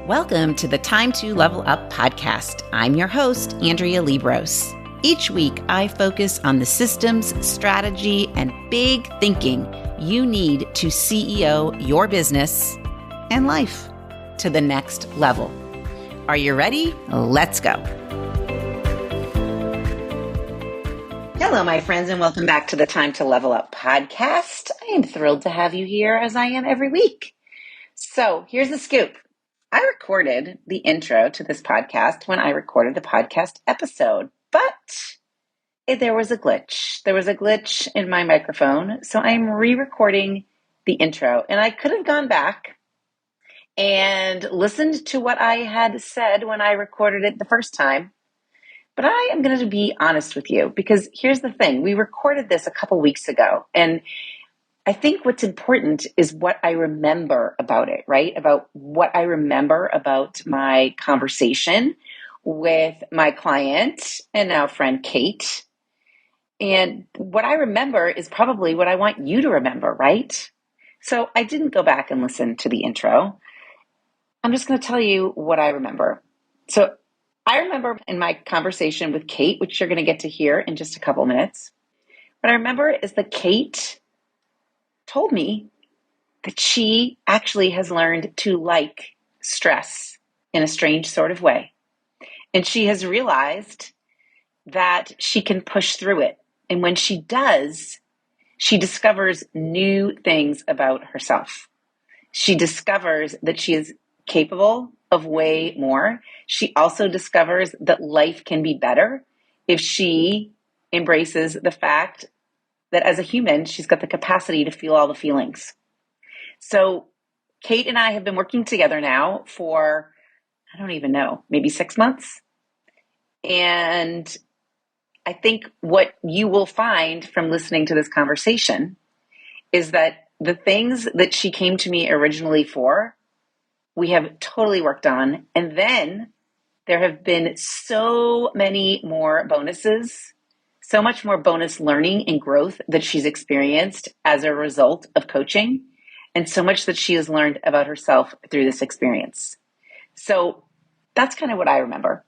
Welcome to the Time to Level Up podcast. I'm your host, Andrea Liebross. Each week, I focus on the systems, strategy, and big thinking you need to CEO your business and life to the next level. Are you ready? Let's go. Hello, my friends, and welcome back to the Time to Level Up podcast. I am thrilled to have you here as I am every week. So here's the scoop. I recorded the intro to this podcast when I recorded the podcast episode, but there was a glitch. There was a glitch in my microphone, so I'm re-recording the intro, and I could have gone back and listened to what I had said when I recorded it the first time, but I am going to be honest with you, because here's the thing. We recorded this a couple weeks ago, and I think what's important is what I remember about it, right? About what I remember about my conversation with my client and now friend Kate. And what I remember is probably what I want you to remember, right? So I didn't go back and listen to the intro. I'm just going to tell you what I remember. So I remember in my conversation with Kate, which you're going to get to hear in just a couple minutes, what I remember is that Kate told me that she actually has learned to like stress in a strange sort of way. And she has realized that she can push through it. And when she does, she discovers new things about herself. She discovers that she is capable of way more. She also discovers that life can be better if she embraces the fact that as a human, she's got the capacity to feel all the feelings. So Kate and I have been working together now for, I don't even know, maybe 6 months. And I think what you will find from listening to this conversation is that the things that she came to me originally for, we have totally worked on. And then there have been so many more bonuses, so much more bonus learning and growth that she's experienced as a result of coaching, and so much that she has learned about herself through this experience. So that's kind of what I remember.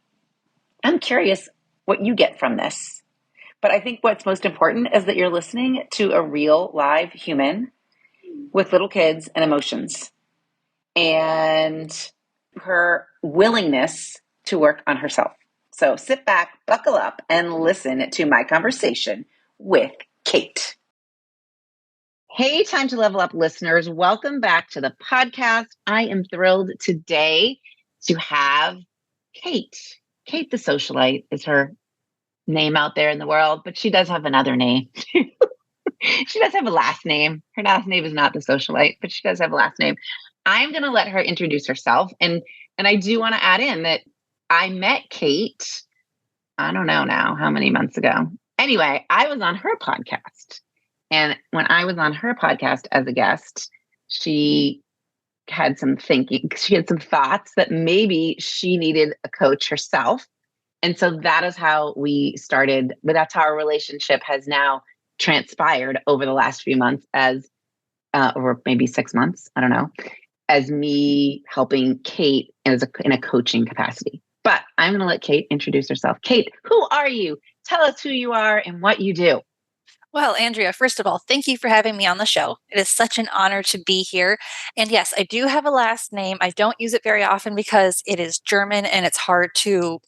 I'm curious what you get from this. But I think what's most important is that you're listening to a real live human with little kids and emotions, and her willingness to work on herself. So sit back, buckle up, and listen to my conversation with Kate. Hey, Time to Level Up listeners. Welcome back to the podcast. I am thrilled today to have Kate. Kate the Socialite is her name out there in the world, but she does have another name. She does have a last name. Her last name is not the Socialite, but she does have a last name. I'm going to let her introduce herself. And I do want to add in that I met Kate, I don't know now how many months ago. Anyway, I was on her podcast. And when I was on her podcast as a guest, she had some thinking, she had some thoughts that maybe she needed a coach herself. And so that is how we started, but that's how our relationship has now transpired over the last few months or maybe 6 months, I don't know, as me helping Kate in a coaching capacity. But I'm going to let Kate introduce herself. Kate, who are you? Tell us who you are and what you do. Well, Andrea, first of all, thank you for having me on the show. It is such an honor to be here. And yes, I do have a last name. I don't use it very often because it is German and it's hard to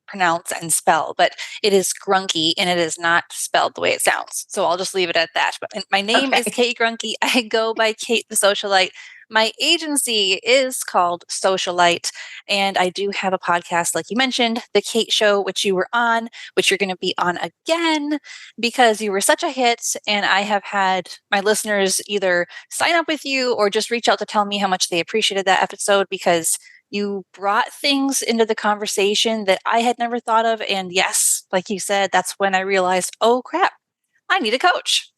pronounce and spell, but it is Grunke and it is not spelled the way it sounds. So I'll just leave it at that. But my name is Kate Grunke. I go by Kate the Socialite. My agency is called Socialite, and I do have a podcast, like you mentioned, The Kate Show, which you were on, which you're going to be on again because you were such a hit. And I have had my listeners either sign up with you or just reach out to tell me how much they appreciated that episode because you brought things into the conversation that I had never thought of. And yes, like you said, that's when I realized, oh crap, I need a coach.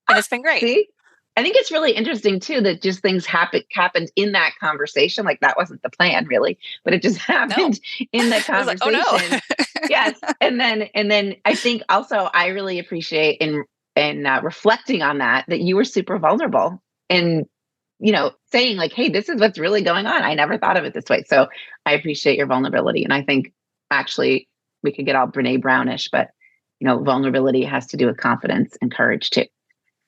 And it's been great. See? I think it's really interesting too that just things happened in that conversation. Like that wasn't the plan really, but it just happened in the conversation. Like, oh no. Yes. And then I think also I really appreciate in reflecting on that you were super vulnerable and saying like, hey, this is what's really going on. I never thought of it this way. So I appreciate your vulnerability. And I think actually we could get all Brene Brownish, but vulnerability has to do with confidence and courage too.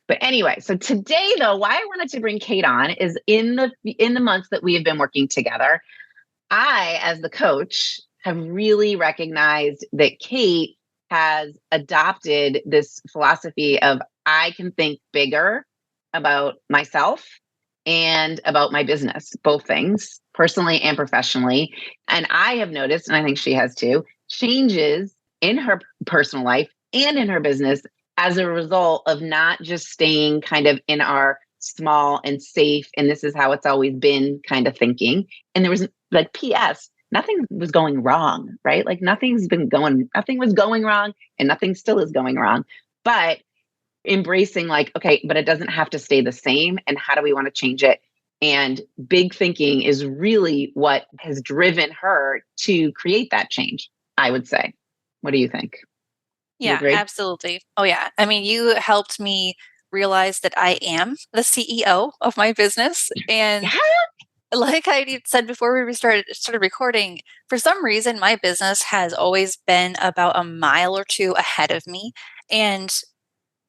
But anyway, so today though, why I wanted to bring Kate on is in the months that we have been working together, I, as the coach, have really recognized that Kate has adopted this philosophy of I can think bigger about myself and about my business, both things, personally and professionally. And I have noticed, and I think she has too, changes in her personal life and in her business as a result of not just staying kind of in our small and safe, and this is how it's always been kind of thinking. And there was like, P.S., nothing was going wrong, right? Like nothing was going wrong and nothing still is going wrong. But embracing like, okay, but it doesn't have to stay the same. And how do we want to change it? And big thinking is really what has driven her to create that change, I would say. What do you think? You Yeah, agree? absolutely. Oh, yeah. I mean, you helped me realize that I am the CEO of my business. Yeah. And like I said before we started recording, for some reason, my business has always been about a mile or two ahead of me. And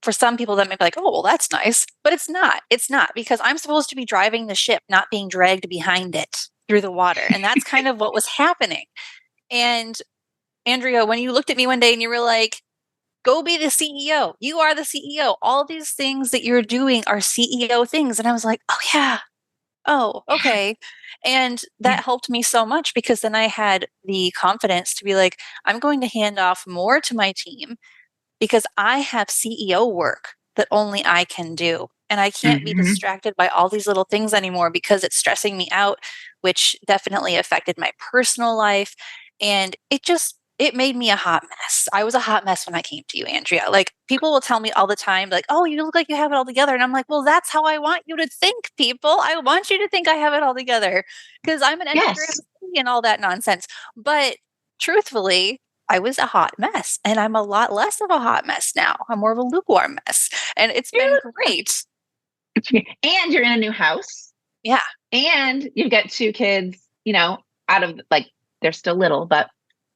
for some people, that may be like, oh, well, that's nice. But it's not. It's not, because I'm supposed to be driving the ship, not being dragged behind it through the water. And that's kind of what was happening. And Andrea, when you looked at me one day and you were like, go be the CEO. You are the CEO. All these things that you're doing are CEO things. And I was like, oh, yeah. Oh, okay. And Yeah. that helped me so much, because then I had the confidence to be like, I'm going to hand off more to my team, because I have CEO work that only I can do. And I can't be Mm-hmm. distracted by all these little things anymore, because it's stressing me out, which definitely affected my personal life. And it made me a hot mess. I was a hot mess when I came to you, Andrea. Like, people will tell me all the time, like, oh, you look like you have it all together. And I'm like, well, that's how I want you to think, people. I want you to think I have it all together, because I'm an Enneagram Yes. and all that nonsense. But truthfully, I was a hot mess, and I'm a lot less of a hot mess now. I'm more of a lukewarm mess, and it's been great. And you're in a new house Yeah. and you've got two kids, out of like, they're still little, but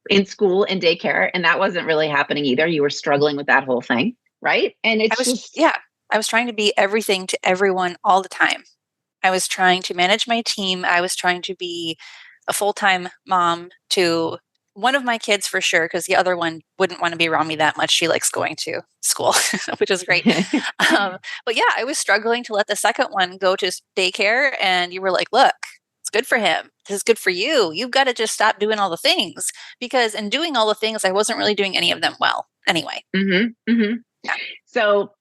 in school and daycare. And that wasn't really happening either. You were struggling with that whole thing. Right. And I it's was just, yeah, I was trying to be everything to everyone all the time. I was trying to manage my team. I was trying to be a full-time mom to one of my kids for sure, because the other one wouldn't want to be around me that much. She likes going to school, which is great. But yeah, I was struggling to let the second one go to daycare, and you were like, look, it's good for him. This is good for you. You've got to just stop doing all the things, because in doing all the things, I wasn't really doing any of them well anyway. mm-hmm, mm-hmm. Yeah. So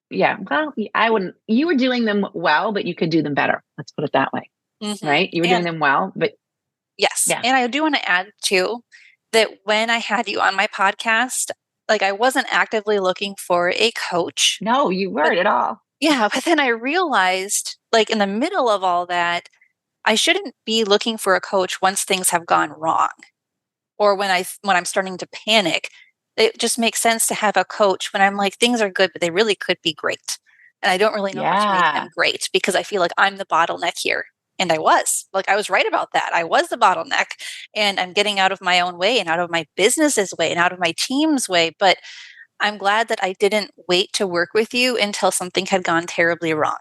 yeah, well, I wouldn't, you were doing them well, but you could do them better. Let's put it that way. Hmm. Right. You were doing And them well, but yes. yeah, And I do want to add too that when I had you on my podcast, like, I wasn't actively looking for a coach, no, you but weren't at all. yeah, but then I realized, like, in the middle of all that, I shouldn't be looking for a coach once things have gone wrong, or when I'm starting to panic. It just makes sense to have a coach when I'm like, things are good, but they really could be great. And I don't really know how to make Yeah. them great, because I feel like I'm the bottleneck here. And I was right about that. I was the bottleneck, and I'm getting out of my own way and out of my business's way and out of my team's way. But I'm glad that I didn't wait to work with you until something had gone terribly wrong.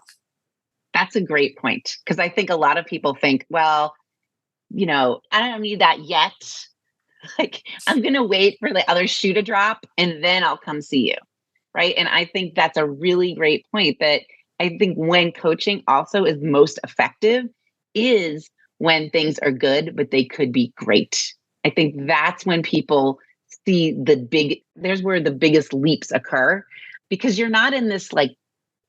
That's a great point. Cause I think a lot of people think, well, I don't need that yet. Like, I'm going to wait for the other shoe to drop and then I'll come see you. Right. And I think that's a really great point, that I think when coaching also is most effective is when things are good, but they could be great. I think that's when people see there's where the biggest leaps occur, because you're not in this like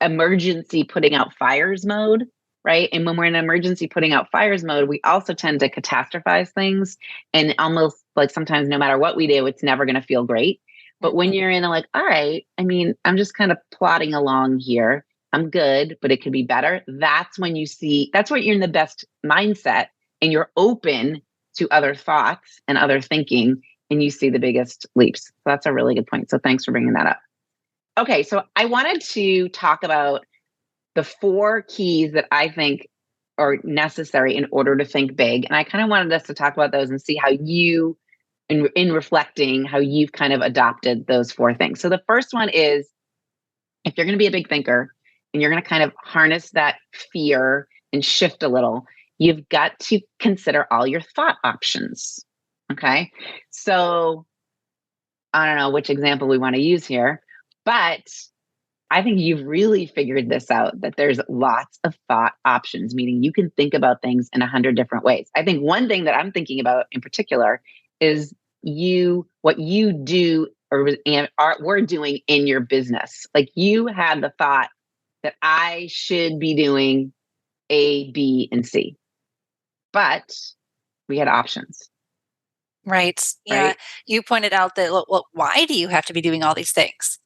emergency putting out fires mode, right? And when we're in emergency putting out fires mode, we also tend to catastrophize things, and almost like sometimes no matter what we do, it's never going to feel great. But when Mhm. you're in a like, all right, I mean, I'm just kind of plodding along here. I'm good, but it could be better. That's when that's when you're in the best mindset and you're open to other thoughts and other thinking, and you see the biggest leaps. So that's a really good point. So thanks for bringing that up. Okay, so I wanted to talk about the 4 keys that I think are necessary in order to think big. And I kind of wanted us to talk about those and see how you, in reflecting, how you've kind of adopted those 4 things. So the first one is, if you're going to be a big thinker and you're going to kind of harness that fear and shift a little, you've got to consider all your thought options. Okay. So I don't know which example we want to use here, but I think you've really figured this out, that there's lots of thought options, meaning you can think about things in 100 different ways. I think one thing that I'm thinking about in particular is what you do we're doing in your business. Like, you had the thought that I should be doing A, B, and C, but we had options, Right. Yeah. right? You pointed out that, well, why do you have to be doing all these things?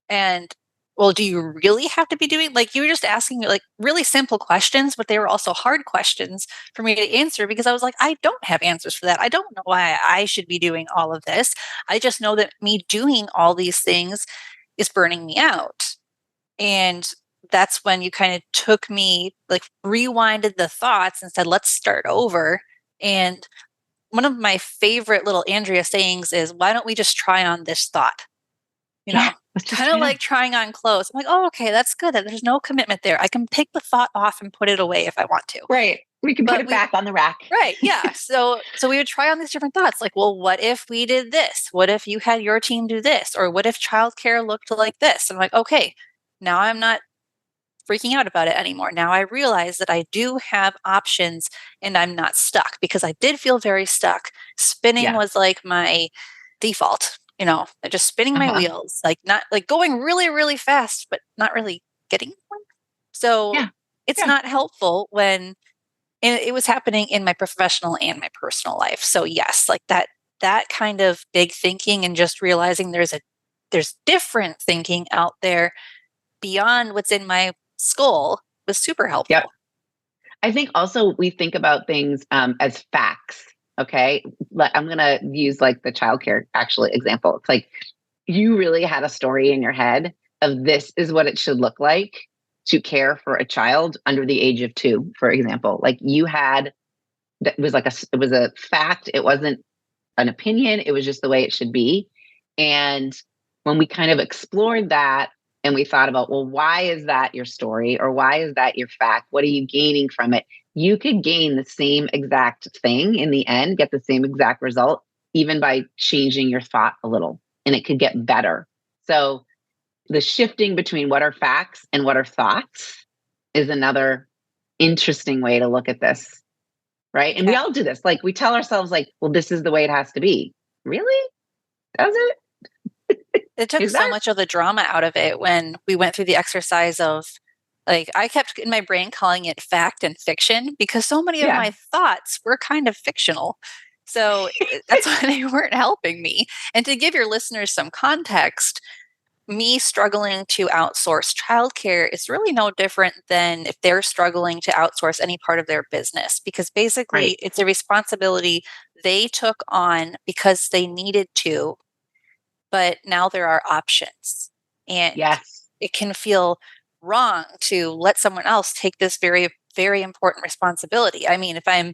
And well, do you really have to be doing, like, you were just asking like really simple questions, but they were also hard questions for me to answer, because I was like, I don't have answers for that. I don't know why I should be doing all of this. I just know that me doing all these things is burning me out. And that's when you kind of took me, like, rewinded the thoughts and said, let's start over. And one of my favorite little Andrea sayings is, why don't we just try on this thought? You Yeah, know, let's just kind of try it like out. trying on clothes. I'm like, oh, okay, that's good. There's no commitment there. I can take the thought off and put it away if I want to. Right. We can put But it back on the rack. right, yeah. So we would try on these different thoughts, like, well, what if we did this? What if you had your team do this? Or what if childcare looked like this? I'm like, okay, now I'm not freaking out about it anymore. Now I realize that I do have options and I'm not stuck, because I did feel very stuck. Spinning Yeah. was like my default, just spinning my Uh-huh. wheels, like not like going really, really fast, but not really getting anywhere. So Yeah. it's Yeah. not helpful when, and it was happening in my professional and my personal life. So yes, like that kind of big thinking, and just realizing there's different thinking out there beyond what's in my skull was super Yep. helpful. I think also we think about things as facts. Okay. I'm going to use like the childcare actually example. It's like, you really had a story in your head of this is what it should look like to care for a child under the age of 2, for example. Like, you had, that was like it was a fact. It wasn't an opinion. It was just the way it should be. And when we kind of explored that and we thought about, well, why is that your story, or why is that your fact? What are you gaining from it? You could gain the same exact thing in the end, get the same exact result, even by changing your thought a little, and it could get better. So the shifting between what are facts and what are thoughts is another interesting way to look at this. Right. And we Yeah. all do this. Like, we tell ourselves, like, well, this is the way it has to be. Really? Does it? It took Is so that? much of the drama out of it when we went through the exercise of, like, I kept in my brain calling it fact and fiction, because so many of Yeah. my thoughts were kind of fictional. So that's why they weren't helping me. And to give your listeners some context, me struggling to outsource childcare is really no different than if they're struggling to outsource any part of their business, because basically Right. it's a responsibility they took on because they needed to, but now there are options. And Yes. it can feel wrong to let someone else take this very, very important responsibility. I mean, if I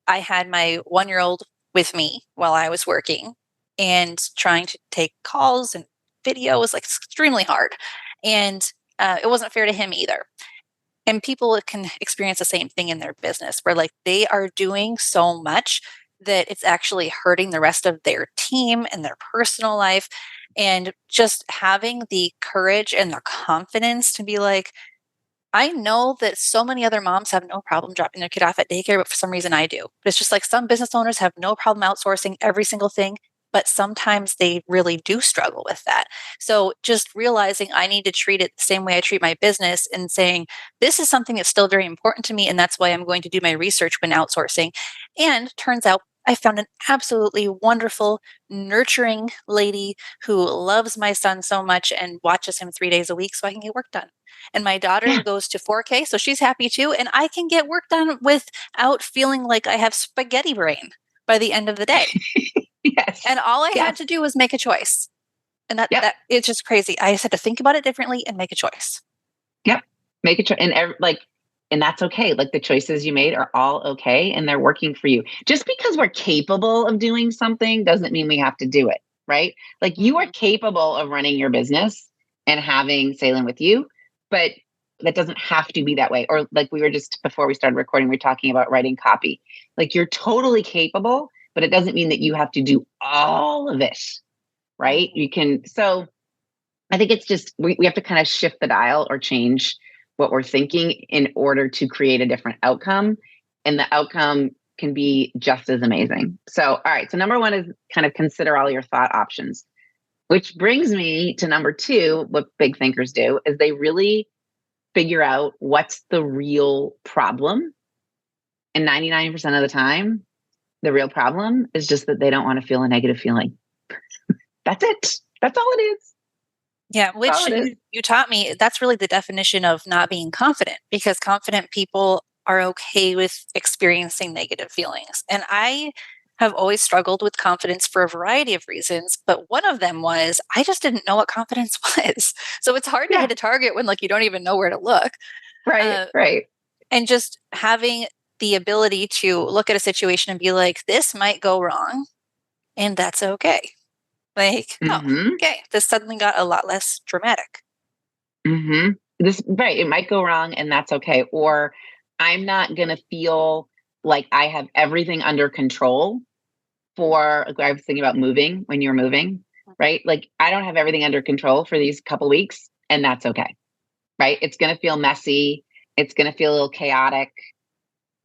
had my 1-year-old with me while I was working, and trying to take calls and video was like extremely hard. And it wasn't fair to him either. And people can experience the same thing in their business, where like they are doing so much that it's actually hurting the rest of their team and their personal life. And just having the courage and the confidence to be like, I know that so many other moms have no problem dropping their kid off at daycare, but for some reason I do. But it's just like some business owners have no problem outsourcing every single thing, but sometimes they really do struggle with that. So just realizing I need to treat it the same way I treat my business, and saying, this is something that's still very important to me. And that's why I'm going to do my research when outsourcing. And turns out I found an absolutely wonderful, nurturing lady who loves my son so much and watches him 3 days a week so I can get work done. And my daughter Yeah. goes to 4K, so she's happy too. And I can get work done without feeling like I have spaghetti brain by the end of the day. Yes. And all I Yes. had to do was make a choice. And that Yep. that it's just crazy. I just had to think about it differently and make a choice. Yep. Make a choice, and that's okay. Like the choices you made are all okay, and they're working for you. Just because we're capable of doing something doesn't mean we have to do it, right? Like you are capable of running your business and having Sailing with you, but that doesn't have to be that way. Or like we were just before we started recording, we were talking about writing copy. Like you're totally capable, but it doesn't mean that you have to do all of it, right? You can. So I think it's just we have to kind of shift the dial or change what we're thinking in order to create a different outcome. And the outcome can be just as amazing. So, all right. So, number one is kind of consider all your thought options, which brings me to number two. What big thinkers do is they really figure out what's the real problem. And 99% of the time, the real problem is just that they don't want to feel a negative feeling. That's it. That's all it is. Yeah, which you taught me, that's really the definition of not being confident, because confident people are okay with experiencing negative feelings. And I have always struggled with confidence for a variety of reasons, but one of them was I just didn't know what confidence was. So it's hard to hit a target when like you don't even know where to look. Right. And just having the ability to look at a situation and be like, this might go wrong, and that's okay. Like, oh, okay, this suddenly got a lot less dramatic. Right. It might go wrong and that's okay. Or I'm not going to feel like I have everything under control for, like I was thinking about moving when you're moving, right? Like I don't have everything under control for these couple weeks and that's okay. Right. It's going to feel messy. It's going to feel a little chaotic.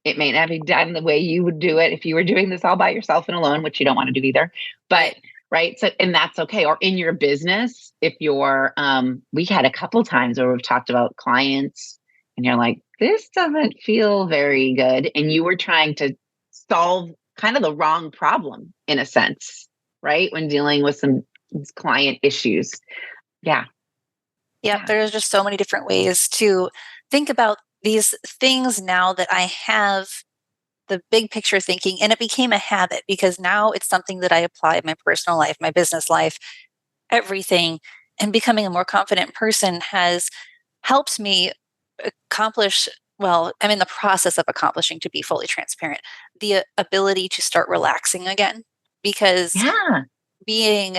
It may not be done the way you would do it if you were doing this all by yourself and alone, which you don't want to do either. But right. So, and that's okay. Or in your business, if you're, we had a couple times where we've talked about clients and you're like, this doesn't feel very good. And you were trying to solve kind of the wrong problem in a sense, right? When dealing with some client issues. Yeah. There's just so many different ways to think about these things now that I have the big picture thinking, and it became a habit because now it's something that I apply in my personal life, my business life, everything. And becoming a more confident person has helped me accomplish, well, I'm in the process of accomplishing, to be fully transparent, the ability to start relaxing again. Because being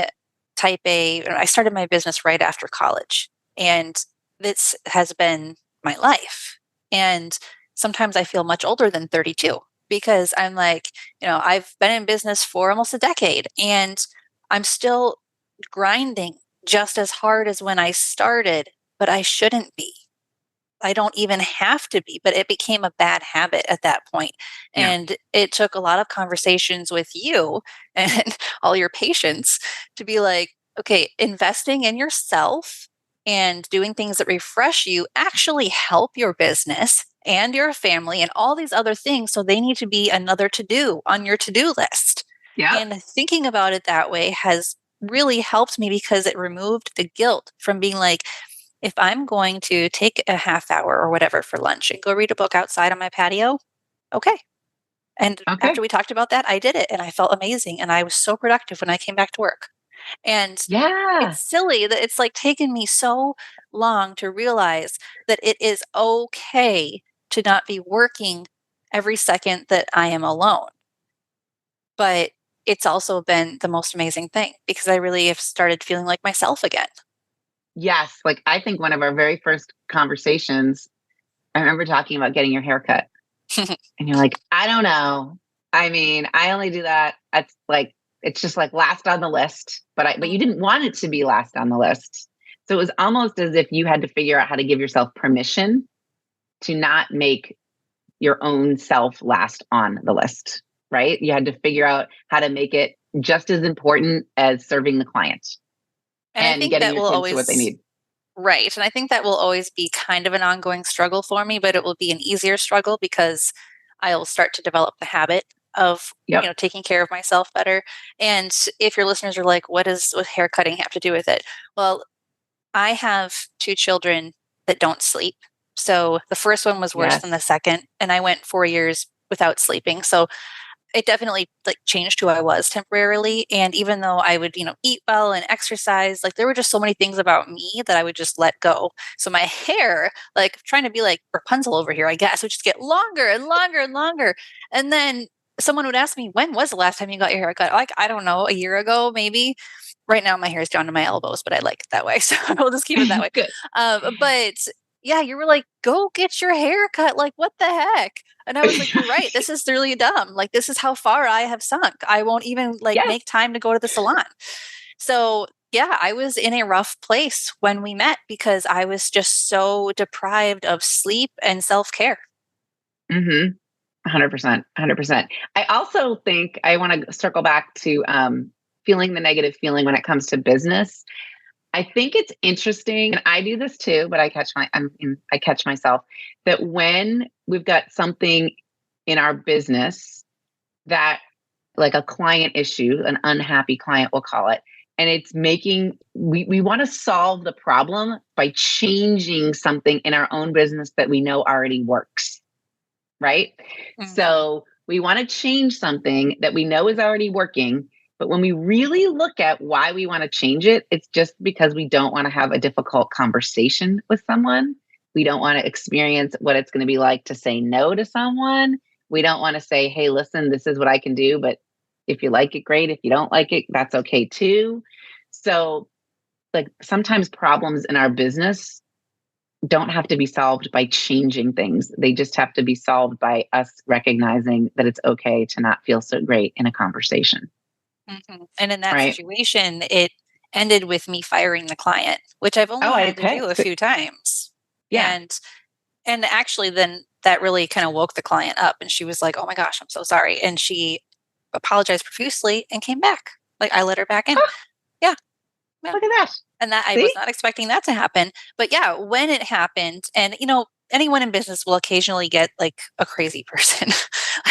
type A, I started my business right after college, and this has been my life. And sometimes I feel much older than 32 because I'm like, I've been in business for almost a decade and I'm still grinding just as hard as when I started, but I shouldn't be. I don't even have to be, but it became a bad habit at that point. And it took a lot of conversations with you and all your patience to be like, okay, investing in yourself and doing things that refresh you actually help your business and your family and all these other things. So they need to be another to do on your to do list. And thinking about it that way has really helped me because it removed the guilt from being like, if I'm going to take a half hour or whatever for lunch and go read a book outside on my patio, okay. And after we talked about that, I did it and I felt amazing. And I was so productive when I came back to work. And it's silly that it's like taken me so long to realize that it is okay to not be working every second that I am alone. But it's also been the most amazing thing because I really have started feeling like myself again. Yes. Like I think one of our very first conversations, I remember talking about getting your hair cut. And you're like, I don't know. I mean, I only do that. It's just like last on the list, but you didn't want it to be last on the list. So it was almost as if you had to figure out how to give yourself permission to not make your own self last on the list, right? You had to figure out how to make it just as important as serving the client and getting your kids to what they need. Right. And I think that will always be kind of an ongoing struggle for me, but it will be an easier struggle because I'll start to develop the habit of, taking care of myself better. And if your listeners are like, what does hair cutting have to do with it? Well, I have 2 children that don't sleep. So the first one was worse than the second. And I went 4 years without sleeping. So it definitely like changed who I was temporarily. And even though I would, eat well and exercise, like there were just so many things about me that I would just let go. So my hair, like trying to be like Rapunzel over here, I guess, would just get longer and longer and longer. And then someone would ask me, when was the last time you got your hair cut? Like, I don't know, a year ago, maybe. Right now my hair is down to my elbows, but I like it that way. So we'll just keep it that way. Good. But yeah, you were like, go get your hair cut. Like, what the heck? And I was like, you're right. This is really dumb. Like, this is how far I have sunk. I won't even like Yes. make time to go to the salon. So yeah, I was in a rough place when we met because I was just so deprived of sleep and self-care. Mm-hmm. 100%. 100%. I also think I want to circle back to feeling the negative feeling when it comes to business. I think it's interesting, and I do this too, but I catch myself that when we've got something in our business that, like a client issue, an unhappy client, we'll call it, and it's making we want to solve the problem by changing something in our own business that we know already works, right? Mm-hmm. So we want to change something that we know is already working. But when we really look at why we want to change it, it's just because we don't want to have a difficult conversation with someone. We don't want to experience what it's going to be like to say no to someone. We don't want to say, hey, listen, this is what I can do. But if you like it, great. If you don't like it, that's okay too. So, like, sometimes problems in our business don't have to be solved by changing things. They just have to be solved by us recognizing that it's okay to not feel so great in a conversation. Mm-hmm. And in that Right. situation, it ended with me firing the client, which I've only Oh, had to okay. do a So, few times. yeah. And and actually then that really kind of woke the client up and she was like, "Oh my gosh, I'm so sorry." And she apologized profusely and came back. Like I let her back in. Oh, Yeah. Yeah. look at that. And that I was See? not expecting that to happen. But yeah, when it happened, and anyone in business will occasionally get like a crazy person.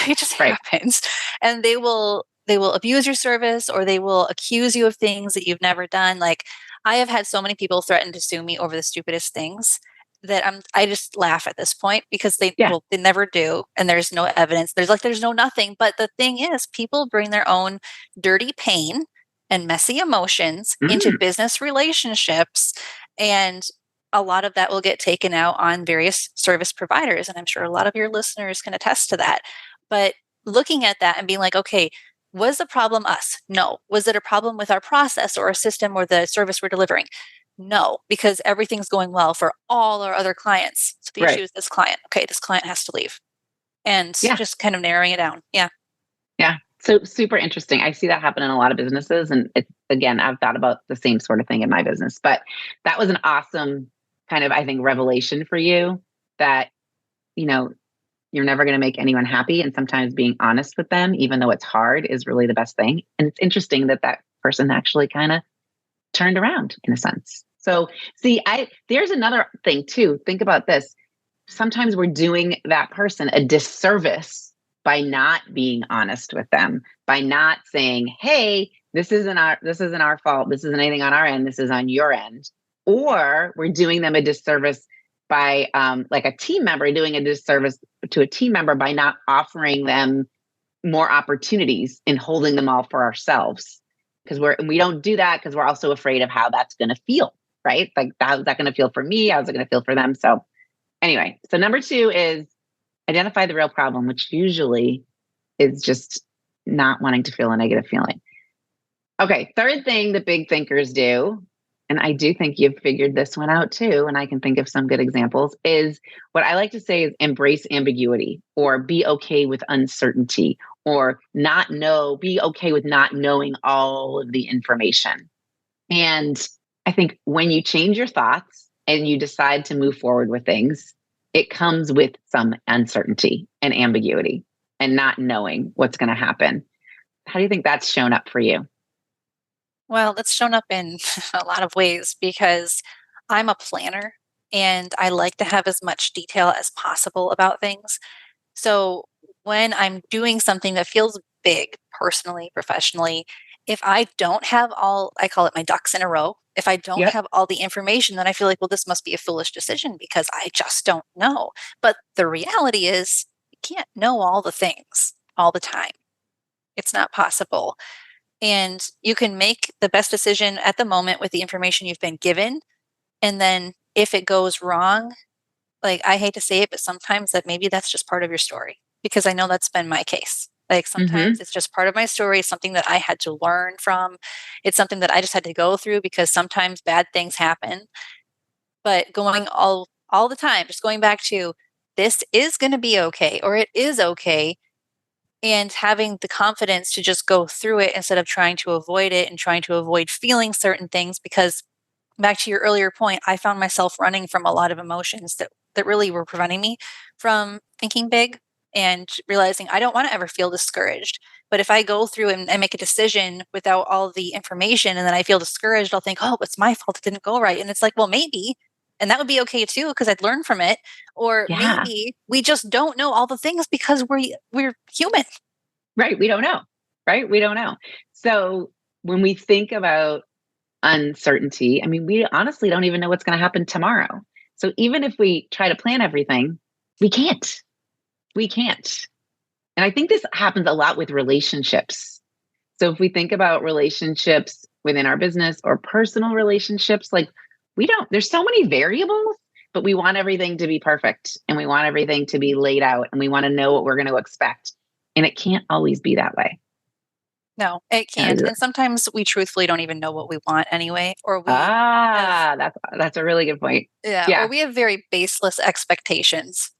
It just Right. happens. And they will abuse your service or they will accuse you of things that you've never done. Like I have had so many people threaten to sue me over the stupidest things that I just laugh at this point because Yeah. they never do and there's no evidence. There's no nothing. But the thing is people bring their own dirty pain and messy emotions into Mm, business relationships. And a lot of that will get taken out on various service providers. And I'm sure a lot of your listeners can attest to that. But looking at that and being like, okay, was the problem us? No. Was it a problem with our process or a system or the service we're delivering? No, because everything's going well for all our other clients. So the issue right. is this client. Okay, this client has to leave. And Yeah. just kind of narrowing it down. Yeah. Yeah. So super interesting. I see that happen in a lot of businesses. And it's, again, I've thought about the same sort of thing in my business. But that was an awesome kind of, I think, revelation for you that, you know, you're never going to make anyone happy. And sometimes being honest with them, even though it's hard, is really the best thing. And it's interesting that that person actually kind of turned around in a sense. So, see, there's another thing too. Think about this. Sometimes we're doing that person a disservice by not being honest with them, by not saying, "Hey, this isn't our fault. This isn't anything on our end. This is on your end." Or we're doing them a disservice by, like a team member doing a disservice to a team member by not offering them more opportunities and holding them all for ourselves. Because we don't do that because we're also afraid of how that's going to feel, right? Like, how's that going to feel for me? How's it going to feel for them? So anyway, so number 2 is identify the real problem, which usually is just not wanting to feel a negative feeling. Okay, third thing that big thinkers do, and I do think you've figured this one out too, and I can think of some good examples, is what I like to say is embrace ambiguity or be okay with uncertainty or be okay with not knowing all of the information. And I think when you change your thoughts and you decide to move forward with things, it comes with some uncertainty and ambiguity and not knowing what's going to happen. How do you think that's shown up for you? Well, that's shown up in a lot of ways because I'm a planner and I like to have as much detail as possible about things. So when I'm doing something that feels big, personally, professionally, if I don't have I call it my ducks in a row, if I don't Yep. have all the information, then I feel like, well, this must be a foolish decision because I just don't know. But the reality is, you can't know all the things all the time. It's not possible. And you can make the best decision at the moment with the information you've been given. And then if it goes wrong, like I hate to say it, but sometimes that maybe that's just part of your story, because I know that's been my case. Like sometimes Mm-hmm. it's just part of my story, something that I had to learn from. It's something that I just had to go through because sometimes bad things happen. But going all the time, just going back to this is going to be okay, or it is okay, and having the confidence to just go through it instead of trying to avoid it and trying to avoid feeling certain things. Because back to your earlier point, I found myself running from a lot of emotions that really were preventing me from thinking big and realizing I don't want to ever feel discouraged. But if I go through and make a decision without all the information and then I feel discouraged, I'll think, oh, it's my fault it didn't go right. And it's like, well, maybe. And that would be okay too, because I'd learn from it. Or Yeah. maybe we just don't know all the things because we're human. Right. We don't know. Right. We don't know. So when we think about uncertainty, I mean, we honestly don't even know what's going to happen tomorrow. So even if we try to plan everything, we can't. We can't. And I think this happens a lot with relationships. So if we think about relationships within our business or personal relationships, like there's so many variables, but we want everything to be perfect and we want everything to be laid out and we want to know what we're going to expect. And it can't always be that way. No, it can't. Uh, And sometimes we truthfully don't even know what we want anyway, or we have, that's a really good point. yeah, or Yeah. we have very baseless expectations.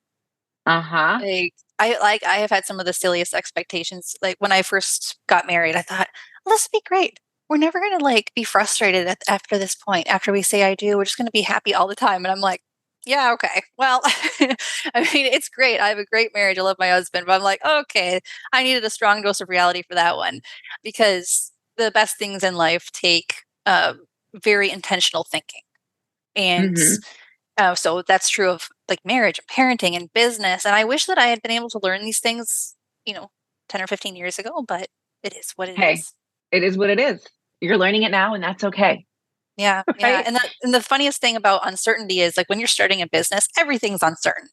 Uh-huh. I have had some of the silliest expectations. Like when I first got married, I thought, well, this would be great. We're never going to like be frustrated after this point. After we say I do, we're just going to be happy all the time. And I'm like, yeah, okay. Well, I mean, it's great. I have a great marriage. I love my husband, but I'm like, okay, I needed a strong dose of reality for that one, because the best things in life take very intentional thinking. And Mm-hmm. so that's true of like marriage and parenting and business. And I wish that I had been able to learn these things, you know, 10 or 15 years ago, but it is what it Hey, is. it is what it is. You're learning it now and that's okay. Yeah, yeah. Right? And the funniest thing about uncertainty is like when you're starting a business, everything's uncertain.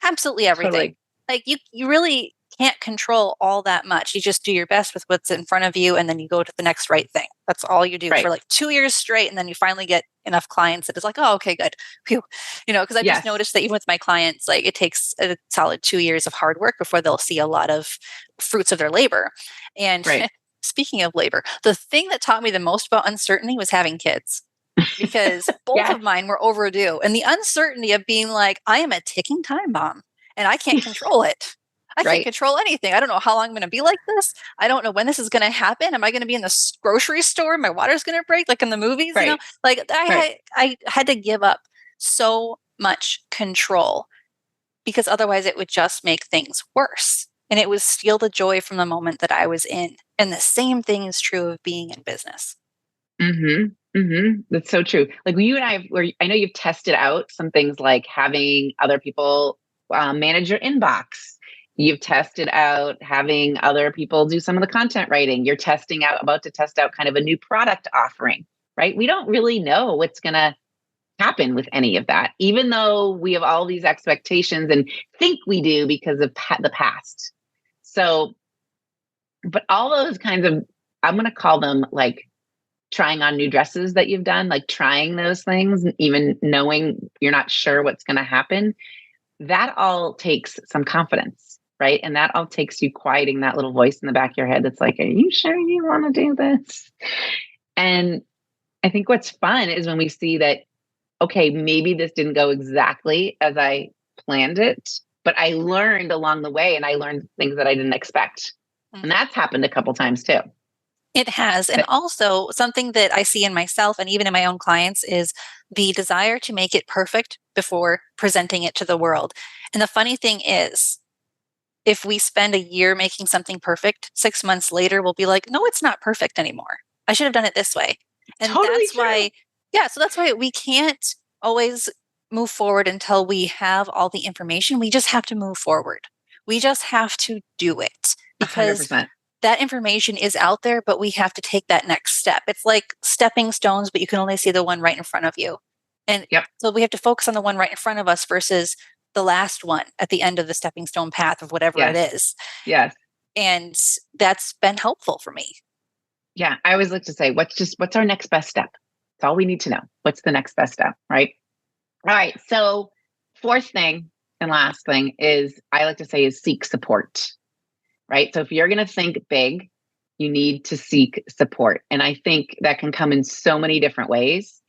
Absolutely everything. Totally. Like you really can't control all that much. You just do your best with what's in front of you and then you go to the next right thing. That's all you do for Right. like 2 years straight. And then you finally get enough clients that it's like, oh, okay, good. Phew. Because I've just Yes. noticed that even with my clients, like it takes a solid 2 years of hard work before they'll see a lot of fruits of their labor. And Right. speaking of labor, the thing that taught me the most about uncertainty was having kids, because both Yes. of mine were overdue. And the uncertainty of being like, I am a ticking time bomb and I can't control it. I can't Right. control anything. I don't know how long I'm going to be like this. I don't know when this is going to happen. Am I going to be in the grocery store? My water's going to break like in the movies, Right. Like Right. I had to give up so much control, because otherwise it would just make things worse. And it would steal the joy from the moment that I was in. And the same thing is true of being in business. Mm-hmm. Mm-hmm. That's so true. Like you and I know you've tested out some things like having other people manage your inbox. You've tested out having other people do some of the content writing. You're about to test out kind of a new product offering, right? We don't really know what's going to happen with any of that, even though we have all these expectations and think we do because of the past. So, but all those kinds of, I'm going to call them like trying on new dresses that you've done, like trying those things, even knowing you're not sure what's going to happen, that all takes some confidence, right? And that all takes you quieting that little voice in the back of your head that's like, are you sure you want to do this? And I think what's fun is when we see that, okay, maybe this didn't go exactly as I planned it, but I learned along the way and I learned things that I didn't expect. And Mhm. that's happened a couple times too. It has. And But also, something that I see in myself and even in my own clients is the desire to make it perfect before presenting it to the world. And the funny thing is, if we spend a year making something perfect, 6 months later, we'll be like, no, it's not perfect anymore. I should have done it this way. And totally that's true. why, yeah, so that's why we can't always move forward until we have all the information. We just have to move forward. We just have to do it, because 100%. that information is out there, but we have to take that next step. It's like stepping stones, but you can only see the one right in front of you. And Yep. so we have to focus on the one right in front of us versus the last one at the end of the stepping stone path of whatever it Yes. is. Yes. And that's been helpful for me. Yeah. I always like to say, what's our next best step? That's all we need to know. What's the next best step? Right. All right. So fourth thing and last thing is I like to say is seek support. Right. So if you're going to think big, you need to seek support. And I think that can come in so many different ways.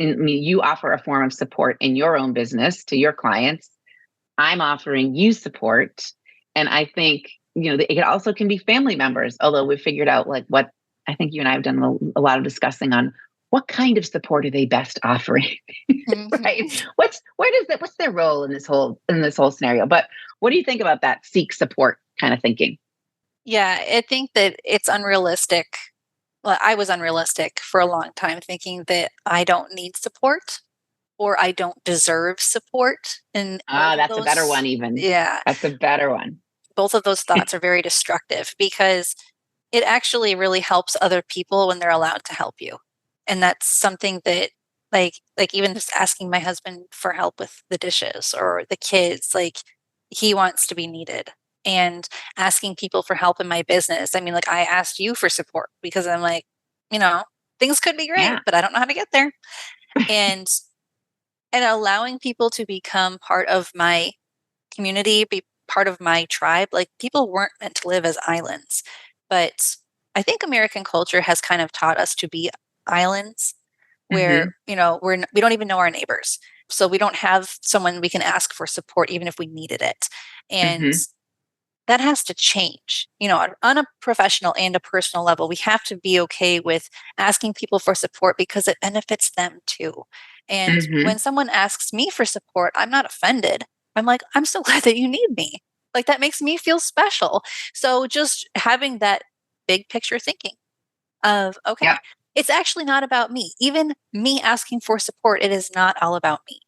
I mean, you offer a form of support in your own business to your clients. I'm offering you support. And I think, it also can be family members, although we've figured out like what I think you and I have done a lot of discussing on what kind of support are they best offering, right? What's their role in this whole scenario? But what do you think about that seek support kind of thinking? Yeah, I think that it's unrealistic. Well, I was unrealistic for a long time, thinking that I don't need support or I don't deserve support. And both of That's a better one, those, even. yeah, That's a better one. both of those thoughts are very destructive because it actually really helps other people when they're allowed to help you. And that's something that like even just asking my husband for help with the dishes or the kids, like he wants to be needed. And asking people for help in my business. I mean, like I asked you for support because I'm like, you know, things could be great, Yeah. but I don't know how to get there. And allowing people to become part of my community, be part of my tribe. Like people weren't meant to live as islands, but I think American culture has kind of taught us to be islands where, Hmm. we don't even know our neighbors. So we don't have someone we can ask for support even if we needed it. And Hmm. that has to change, on a professional and a personal level. We have to be okay with asking people for support because it benefits them too. And when Hmm. someone asks me for support, I'm not offended. I'm like, I'm so glad that you need me. Like that makes me feel special. So just having that big picture thinking of, okay, Yeah. it's actually not about me. Even me asking for support, it is not all about me.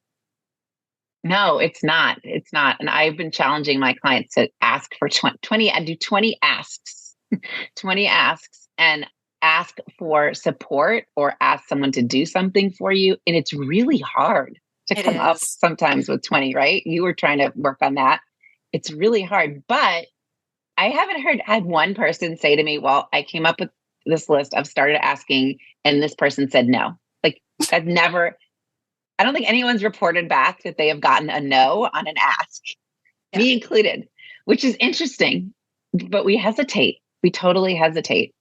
No, it's not. It's not. And I've been challenging my clients to ask for 20, I do 20 asks, 20 asks and ask for support or ask someone to do something for you. And it's really hard to It come up is. sometimes with 20, right? You were trying to work on that. It's really hard. But I haven't had one person say to me, well, I came up with this list. I've started asking, and this person said no. Like, I've never, I don't think anyone's reported back that they have gotten a no on an ask, Yeah. me included, which is interesting, but we hesitate. We totally hesitate.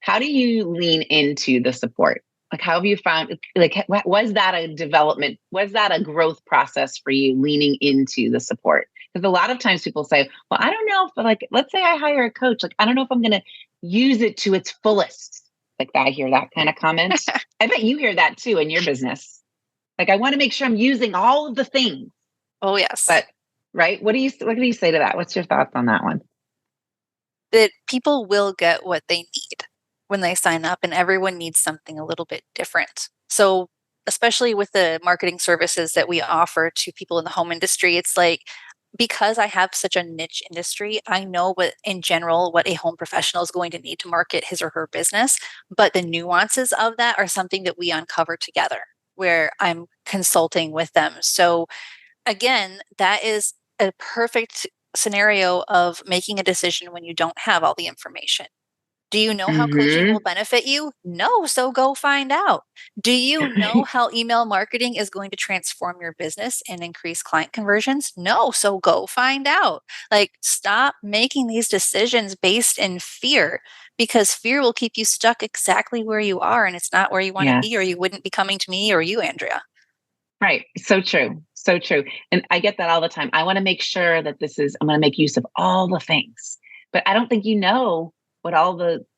How do you lean into the support? Like, how have you found, like, was that a development? Was that a growth process for you leaning into the support? Because a lot of times people say, well, I don't know if, like, let's say I hire a coach, like, I don't know if I'm going to use it to its fullest. Like, I hear that kind of comment. I bet you hear that too in your business. Like, I want to make sure I'm using all of the things, Oh, yes. but right. What do you say to that? What's your thoughts on that one? That people will get what they need when they sign up, and everyone needs something a little bit different. So, especially with the marketing services that we offer to people in the home industry, it's like because I have such a niche industry, I know what in general what a home professional is going to need to market his or her business, but the nuances of that are something that we uncover together where I'm consulting with them. So, again, that is a perfect scenario of making a decision when you don't have all the information. Do you know how coaching will Hmm. benefit you? No, so go find out. Do you know how email marketing is going to transform your business and increase client conversions? No, so go find out. Like, stop making these decisions based in fear because fear will keep you stuck exactly where you are and it's not where you want to be, or Yes. you wouldn't be coming to me or you, Andrea. Right. So true. So true. And I get that all the time. I want to make sure that I'm going to make use of all the things, but I don't think you know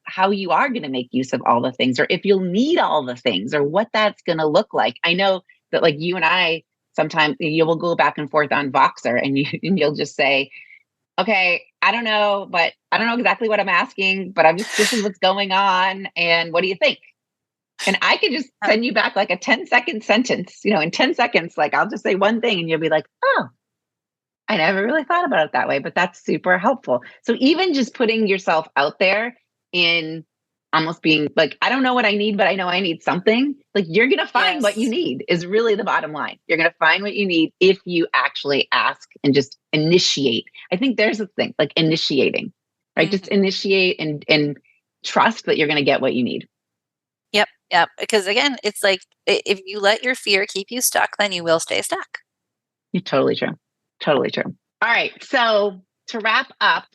how you are going to make use of all the things or if you'll need all the things or what that's going to look like. I know that like you and I, sometimes you will go back and forth on Voxer and you'll just say, okay, I don't know, but I don't know exactly what I'm asking, but this is what's going on. And what do you think? And I could just Oh, send you back like a 10-second sentence, in 10 seconds, like I'll just say one thing and you'll be like, oh, I never really thought about it that way, but that's super helpful. So even just putting yourself out there in almost being like, I don't know what I need, but I know I need something. Like you're going to find what you yes. need is really the bottom line. You're going to find what you need if you actually ask and just initiate. I think there's a thing like initiating. right? Just initiate and trust that you're going to get what you need. Yep. Yep. Because again, it's like if you let your fear keep you stuck, then you will stay stuck. You're totally true. Totally true. All right. So to wrap up,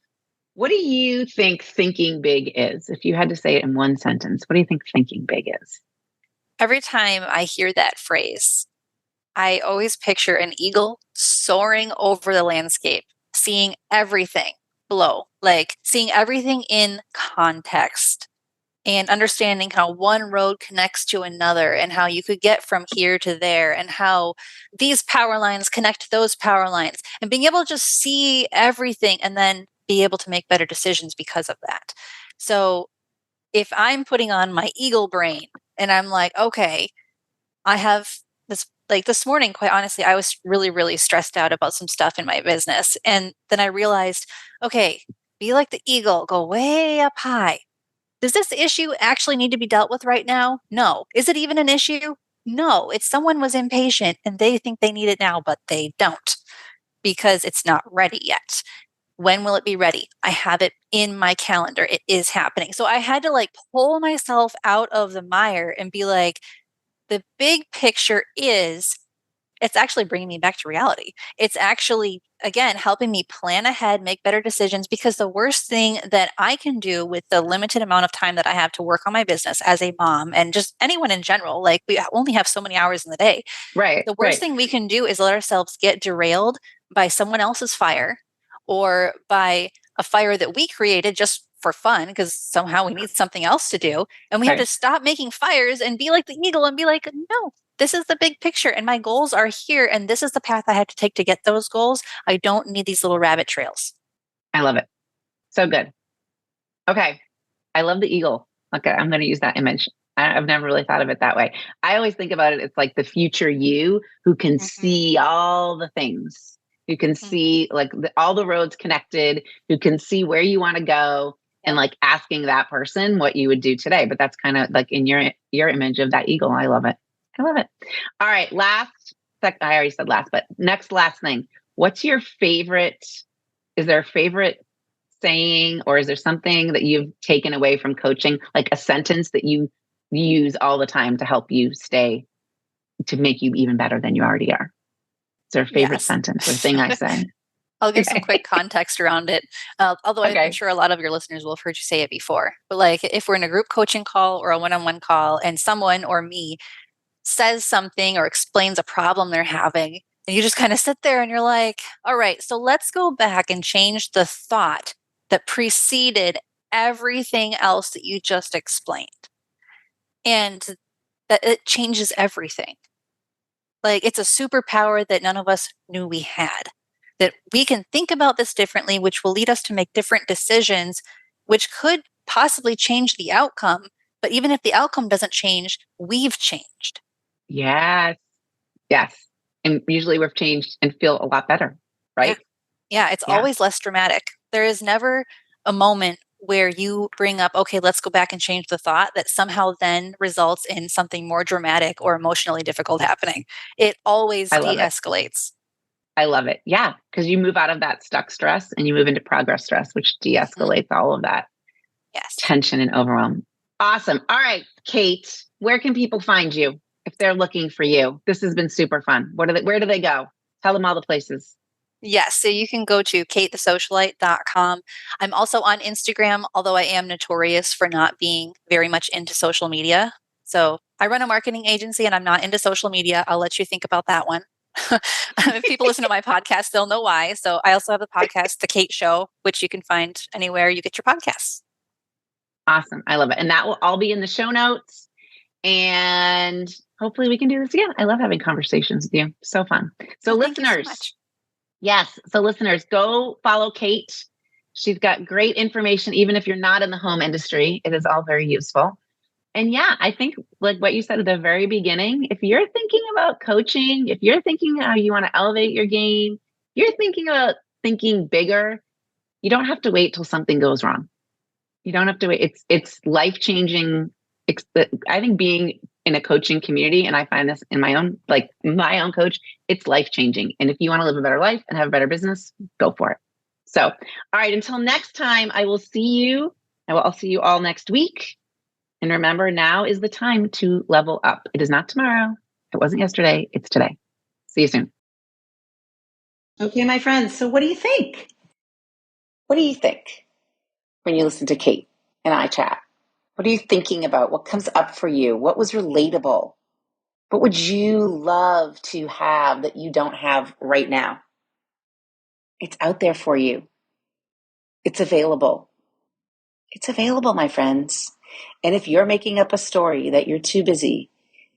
what do you think thinking big is? If you had to say it in one sentence, what do you think thinking big is? Every time I hear that phrase, I always picture an eagle soaring over the landscape, seeing everything below, like seeing everything in context and understanding how one road connects to another and how you could get from here to there and how these power lines connect to those power lines and being able to just see everything and then be able to make better decisions because of that. So if I'm putting on my eagle brain and I'm like, okay, I have this, like this morning, quite honestly, I was really, really stressed out about some stuff in my business. And then I realized, okay, be like the eagle, go way up high. Does this issue actually need to be dealt with right now? No. Is it even an issue? No. It's someone was impatient and they think they need it now, but they don't because it's not ready yet. When will it be ready? I have it in my calendar. It is happening. So I had to like pull myself out of the mire and be like, the big picture is it's actually bringing me back to reality. It's actually, again, helping me plan ahead, make better decisions, because the worst thing that I can do with the limited amount of time that I have to work on my business as a mom and just anyone in general, like we only have so many hours in the day. Right. The worst Right. thing we can do is let ourselves get derailed by someone else's fire or by a fire that we created just for fun because somehow we need something else to do. And we have to stop making fires and be like the eagle and be like, no, this is the big picture and my goals are here. And this is the path I have to take to get those goals. I don't need these little rabbit trails. I love it. So good. Okay. I love the eagle. Okay. I'm going to use that image. I've never really thought of it that way. I always think about it. It's like the future you who can see all the things, who can see like all the roads connected, who can see where you want to go, and like asking that person what you would do today. But that's kind of like in your image of that eagle. I love it. I love it. All right. I already said last, but last thing. What's your favorite? Is there a favorite saying, or is there something that you've taken away from coaching, like a sentence that you use all the time to help you to make you even better than you already are? Is there a favorite sentence or thing I say? I'll give some quick context around it. Although I'm sure a lot of your listeners will have heard you say it before. But like if we're in a group coaching call or a one-on-one call and someone or me says something or explains a problem they're having, and you just kind of sit there and you're like, all right, so let's go back and change the thought that preceded everything else that you just explained. And that it changes everything. Like it's a superpower that none of us knew we had. That we can think about this differently, which will lead us to make different decisions, which could possibly change the outcome. But even if the outcome doesn't change, we've changed. Yes. Yes. And usually we've changed and feel a lot better, right? Yeah, it's always less dramatic. There is never a moment where you bring up, okay, let's go back and change the thought that somehow then results in something more dramatic or emotionally difficult happening. It always de-escalates. I love it. Yeah. Because you move out of that stuck stress and you move into progress stress, which de-escalates all of that tension and overwhelm. Awesome. All right, Kate, where can people find you if they're looking for you? This has been super fun. Where do they go? Tell them all the places. Yes. So you can go to katethesocialite.com. I'm also on Instagram, although I am notorious for not being very much into social media. So I run a marketing agency and I'm not into social media. I'll let you think about that one. If people listen to my podcast, they'll know why. So I also have a podcast, The Kate Show, which you can find anywhere you get your podcasts. Awesome. I love it. And that will all be in the show notes. And hopefully we can do this again. I love having conversations with you. So fun. So listeners, listeners, go follow Kate. She's got great information, even if you're not in the home industry. It is all very useful. And yeah, I think like what you said at the very beginning, if you're thinking about coaching, if you're thinking how you want to elevate your game, you're thinking about thinking bigger, you don't have to wait till something goes wrong. You don't have to wait. It's life-changing. I think being in a coaching community, and I find this in my own coach, it's life-changing. And if you want to live a better life and have a better business, go for it. So, all right, until next time, I'll see you all next week. And remember, now is the time to level up. It is not tomorrow. It wasn't yesterday. It's today. See you soon. Okay, my friends. So what do you think? What do you think when you listen to Kate and I chat? What are you thinking about? What comes up for you? What was relatable? What would you love to have that you don't have right now? It's out there for you. It's available. It's available, my friends. And if you're making up a story that you're too busy,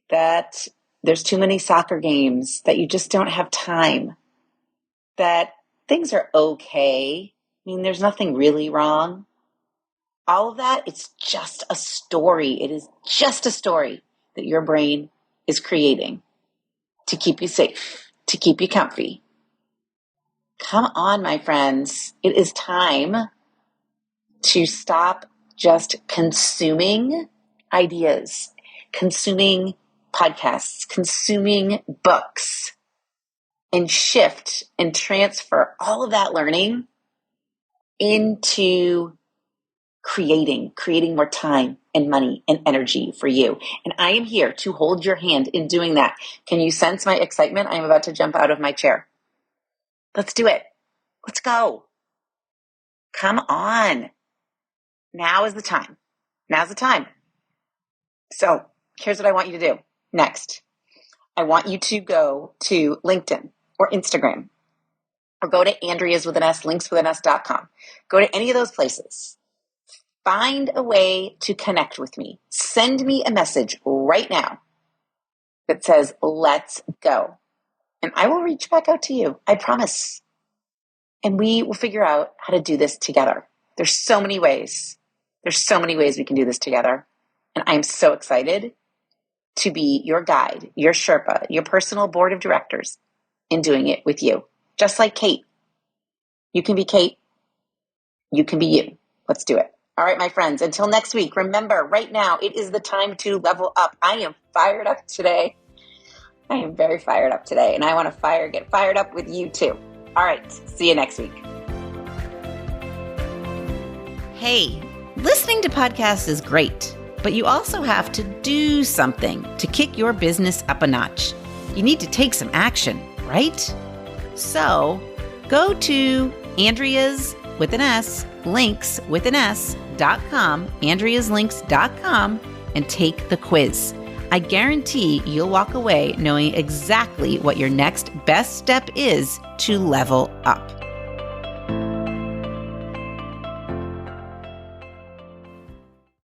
that there's too many soccer games, that you just don't have time, that things are okay, I mean, there's nothing really wrong. All of that, it's just a story. It is just a story that your brain is creating to keep you safe, to keep you comfy. Come on, my friends. It is time to stop just consuming ideas, consuming podcasts, consuming books, and shift and transfer all of that learning into creating more time and money and energy for you. And I am here to hold your hand in doing that. Can you sense my excitement? I am about to jump out of my chair. Let's do it. Let's go. Come on. Now is the time. Now's the time. So here's what I want you to do next. I want you to go to LinkedIn or Instagram or go to Andrea's with an S, linkswithaNS.com. Go to any of those places. Find a way to connect with me. Send me a message right now that says, let's go. And I will reach back out to you. I promise. And we will figure out how to do this together. There's so many ways. There's so many ways we can do this together. And I'm so excited to be your guide, your Sherpa, your personal board of directors in doing it with you. Just like Kate. You can be Kate. You can be you. Let's do it. All right, my friends, until next week, remember, right now, it is the time to level up. I am fired up today. I am very fired up today, and I want to get fired up with you too. All right, see you next week. Hey, listening to podcasts is great, but you also have to do something to kick your business up a notch. You need to take some action, right? So go to Andrea's with an S, linkswithaNS.com, andreaslinks.com, and take the quiz. I guarantee you'll walk away knowing exactly what your next best step is to level up.